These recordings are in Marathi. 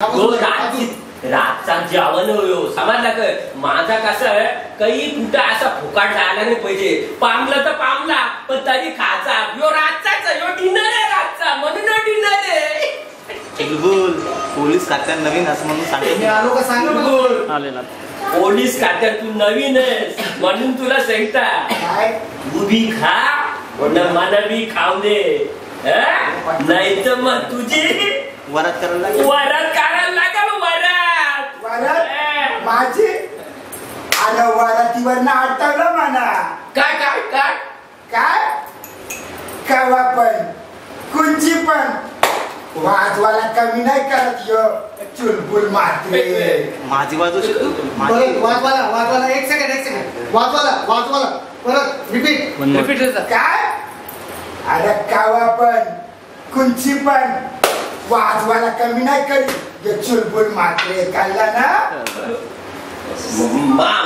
रातचा जेवण हो समजला का माझा कसं आहे काही कुठं असा फुकाट जायला नाही पाहिजे. पामलं तर पामला पण तरी खायचा. यो रातचाच यो डिनर आहे रातचा म्हणून डिनर आहे. बिलकुल पोलीस खात्यात नवीन असं म्हणून सांगतो. आलो का सांग आलेला पोलीस खात्यात तू नवीन आहेस म्हणून तुला सांगता तू बी खा मला बी खाऊ दे नाही तर मग तुझी वरात करायला लागेल वरात माझी आलं वरातीवर अटकलं म्हणा. काय काय काय काय कवा पण कुंची पण वाजवाला कमी नाही करत यो चुलबुल मात्रे. माझी बाजू वाजवाला एक सेकंड वाजवाला परत रिपीट काय अरे कवा पण कुंची पण वाजवाला कमी नाही करीत यो चुलबुल मात्रे. कळला ना.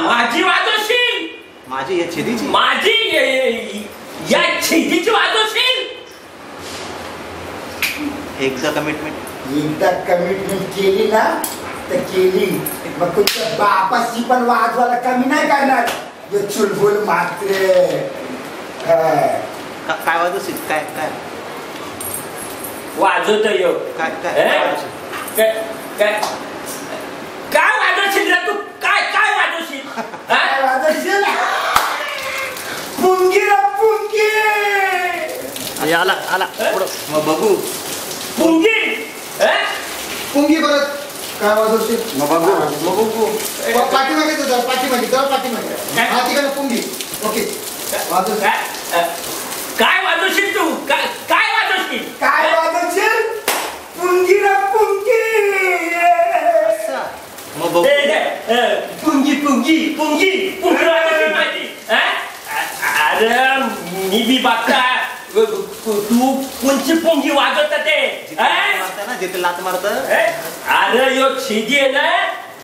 माझी वाजवशील माझी या छेदीची माझी या छेदीची वाजवशील. एकदा कमिटमेंट केली ना तर केली मग तुमच्या बापाशी पण वाजवायला कमी नाही करणार यो चुलबुल मात्रे. काय वाजवशील काय काय वाजवत यो काय काय काय काय वाजवशील तू काय काय वाजवशील पुंगी रे पुंगी. आला मग बघू पुंगी पुंगी परत काय वाजवशील मग बघू पाठीमागे तुझा पाठीमागे पुंगी. ओके वाजव काय वाजवशील तू काय वाजवशील पुंगी रे पुंगी. मग बघू पुंगी वाजवशील माझी. अरे मी बी बघता तू कोणची पुंगी वाजवत ते जिथे लात मारत अरे यो छिदी आहे ना